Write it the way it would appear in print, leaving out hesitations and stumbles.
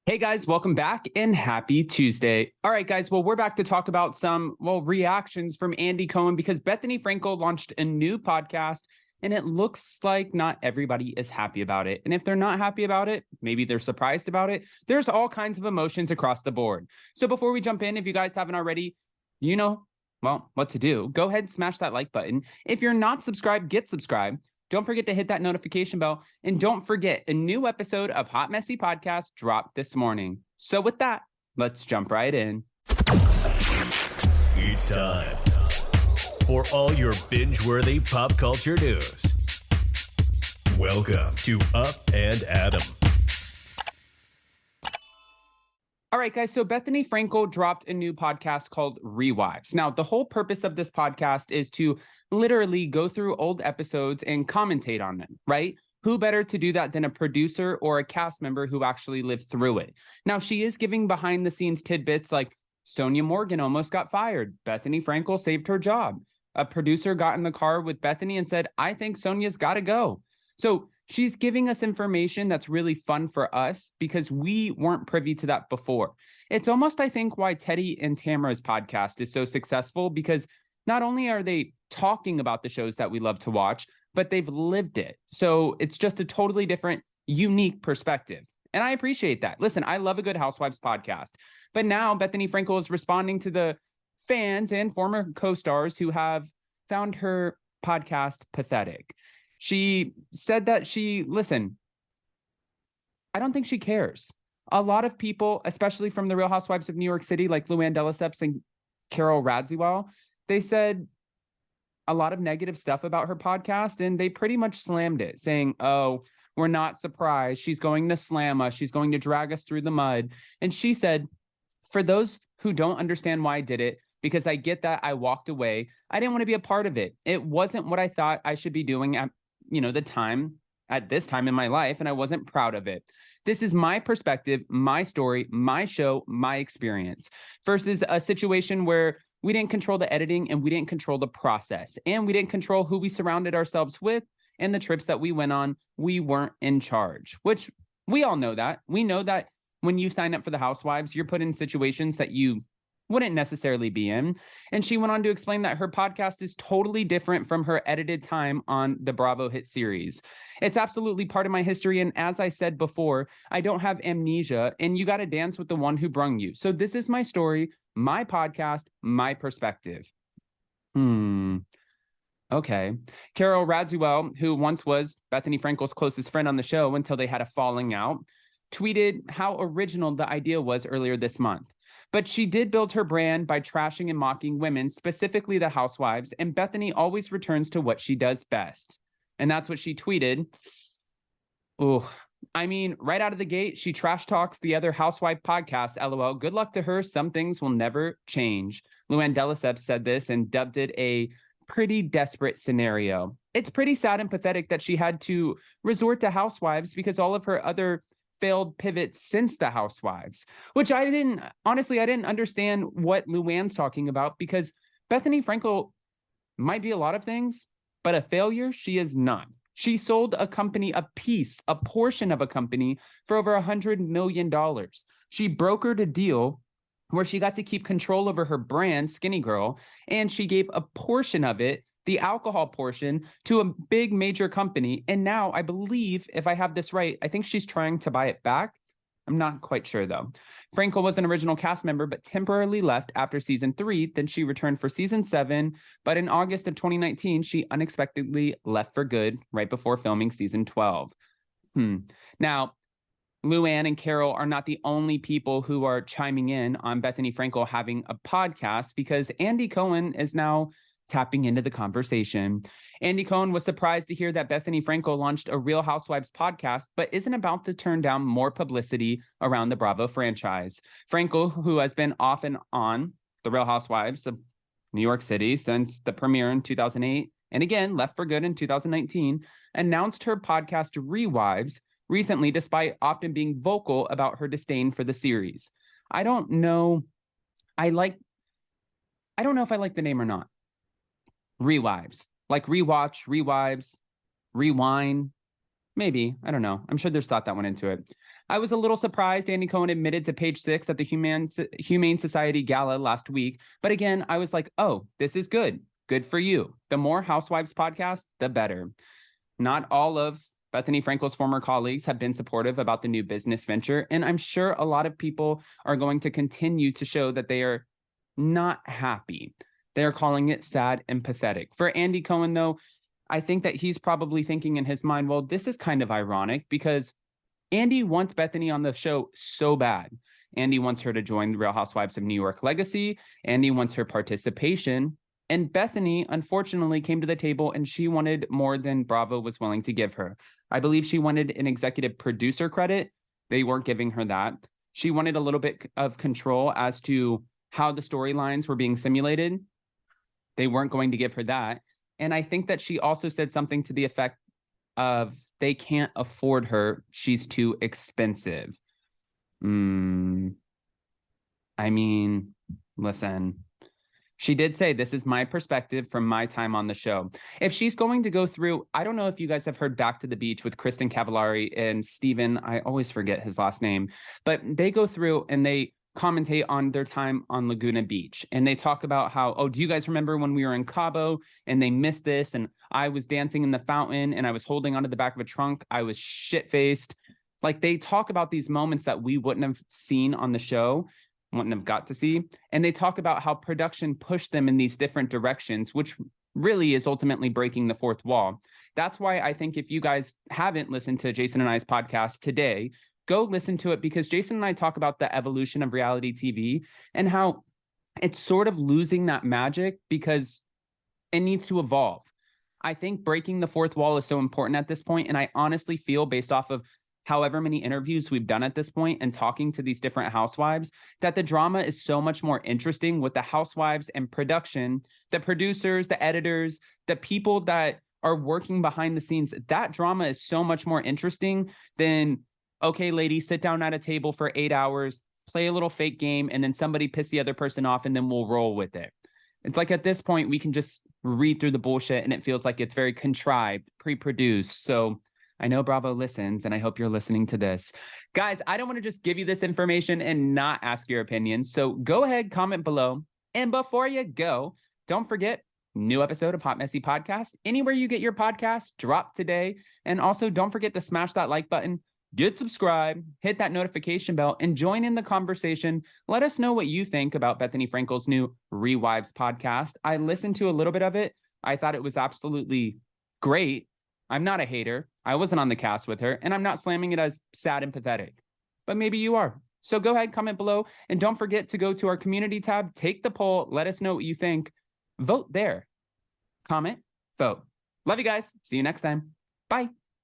Hey guys, welcome back and happy Tuesday. All right, guys. Well, we're back to talk about some, reactions from Andy Cohen because Bethenny Frankel launched a new podcast and it looks like not everybody is happy about it. And if they're not happy about it, maybe they're surprised about it. There's all kinds of emotions across the board. So before we jump in, if you guys haven't already, what to do. Go ahead and smash that like button. If you're not subscribed, get subscribed. Don't forget to hit that notification bell. And don't forget, a new episode of Hot Messy Podcast dropped this morning. So with that, let's jump right in. It's time for all your binge-worthy pop culture news. Welcome to Up and Adam. All right, guys. So Bethenny Frankel dropped a new podcast called Rewives. Now, the whole purpose of this podcast is to literally go through old episodes and commentate on them, right? Who better to do that than a producer or a cast member who actually lived through it? Now, she is giving behind the scenes tidbits like Sonia Morgan almost got fired. Bethenny Frankel saved her job. A producer got in the car with Bethenny and said, I think Sonia's got to go. So she's giving us information that's really fun for us because we weren't privy to that before. It's almost, I think, why Teddy and Tamara's podcast is so successful, because not only are they talking about the shows that we love to watch, but they've lived it. So it's just a totally different, unique perspective. And I appreciate that. Listen, I love a good Housewives podcast. But now Bethenny Frankel is responding to the fans and former co-stars who have found her podcast pathetic. She said that I don't think she cares. A lot of people, especially from the Real Housewives of New York City, like Luann de Lesseps and Carol Radziwill, they said a lot of negative stuff about her podcast, and they pretty much slammed it, saying, oh, we're not surprised. She's going to slam us. She's going to drag us through the mud. And she said, for those who don't understand why I did it, because I get that I walked away, I didn't want to be a part of it. It wasn't what I thought I should be doing at this time in my life, and I wasn't proud of it. This is my perspective, my story, my show, my experience, versus a situation where we didn't control the editing and we didn't control the process and we didn't control who we surrounded ourselves with and the trips that we went on. We weren't in charge, which we all know that. We know that when you sign up for the Housewives, you're put in situations that you wouldn't necessarily be in. And she went on to explain that her podcast is totally different from her edited time on the Bravo hit series. It's absolutely part of my history. And as I said before, I don't have amnesia, and you got to dance with the one who brung you. So this is my story, my podcast, my perspective. Okay. Carol Radziwill, who once was Bethenny Frankel's closest friend on the show until they had a falling out, tweeted how original the idea was earlier this month. But she did build her brand by trashing and mocking women, specifically the housewives, and Bethenny always returns to what she does best. And that's what she tweeted. Oh, I mean, right out of the gate, she trash talks the other housewife podcasts, LOL. Good luck to her. Some things will never change. Luann de Lesseps said this and dubbed it a pretty desperate scenario. It's pretty sad and pathetic that she had to resort to housewives because all of her other failed pivots since the Housewives, which I didn't understand what Luann's talking about, because Bethenny Frankel might be a lot of things, but a failure she is not. She sold a company, a portion of a company for over $100 million. She brokered a deal where she got to keep control over her brand, Skinny Girl, and she gave a portion of it, the alcohol portion, to a big major company. And now I believe, if I have this right, I think she's trying to buy it back. I'm not quite sure, though. Frankel was an original cast member, but temporarily left after season 3. Then she returned for season 7. But in August of 2019, she unexpectedly left for good right before filming season 12. Now, Luann and Carol are not the only people who are chiming in on Bethenny Frankel having a podcast, because Andy Cohen is now tapping into the conversation. Andy Cohen was surprised to hear that Bethenny Frankel launched a Real Housewives podcast, but isn't about to turn down more publicity around the Bravo franchise. Frankel, who has been off and on the Real Housewives of New York City since the premiere in 2008, and again left for good in 2019, announced her podcast Rewives recently, despite often being vocal about her disdain for the series. I don't know if I like the name or not. Rewives, like rewatch, rewives, rewind, Maybe. I don't know. I'm sure there's thought that went into it. I was a little surprised Andy Cohen admitted to Page Six at the Humane Society Gala last week. But again, I was like, oh, this is good. Good for you. The more Housewives podcast, the better. Not all of Bethenny Frankel's former colleagues have been supportive about the new business venture. And I'm sure a lot of people are going to continue to show that they are not happy. They are calling it sad and pathetic. For Andy Cohen, though, I think that he's probably thinking in his mind, well, this is kind of ironic because Andy wants Bethenny on the show so bad. Andy wants her to join the Real Housewives of New York legacy. Andy wants her participation. And Bethenny, unfortunately, came to the table and she wanted more than Bravo was willing to give her. I believe she wanted an executive producer credit. They weren't giving her that. She wanted a little bit of control as to how the storylines were being simulated. They weren't going to give her that. And I think that she also said something to the effect of they can't afford her. She's too expensive. I mean, listen, she did say, this is my perspective from my time on the show. If she's going to go through, I don't know if you guys have heard Back to the Beach with Kristen Cavallari and Steven, I always forget his last name, but they go through and they commentate on their time on Laguna Beach. And they talk about how, oh, do you guys remember when we were in Cabo and they missed this? And I was dancing in the fountain and I was holding onto the back of a trunk. I was shit-faced. Like they talk about these moments that we wouldn't have seen on the show, wouldn't have got to see. And they talk about how production pushed them in these different directions, which really is ultimately breaking the fourth wall. That's why I think if you guys haven't listened to Jason and I's podcast today, go listen to it because Jason and I talk about the evolution of reality TV and how it's sort of losing that magic because it needs to evolve. I think breaking the fourth wall is so important at this point, and I honestly feel based off of however many interviews we've done at this point and talking to these different housewives, that the drama is so much more interesting with the housewives and production, the producers, the editors, the people that are working behind the scenes. That drama is so much more interesting than, okay, ladies, sit down at a table for 8 hours, play a little fake game, and then somebody piss the other person off, and then we'll roll with it. It's like at this point, we can just read through the bullshit, and it feels like it's very contrived, pre-produced. So I know Bravo listens, and I hope you're listening to this. Guys, I don't want to just give you this information and not ask your opinion. So go ahead, comment below. And before you go, don't forget, new episode of Hot Messy Podcast. Anywhere you get your podcast, drop today. And also don't forget to smash that like button, get subscribed, hit that notification bell, and join in the conversation. Let us know what you think about Bethenny Frankel's new Rewives podcast. I listened to a little bit of it. I thought it was absolutely great. I'm not a hater. I wasn't on the cast with her, and I'm not slamming it as sad and pathetic. But maybe you are. So go ahead, comment below, and don't forget to go to our community tab, take the poll, let us know what you think. Vote there. Comment, vote. Love you guys. See you next time. Bye.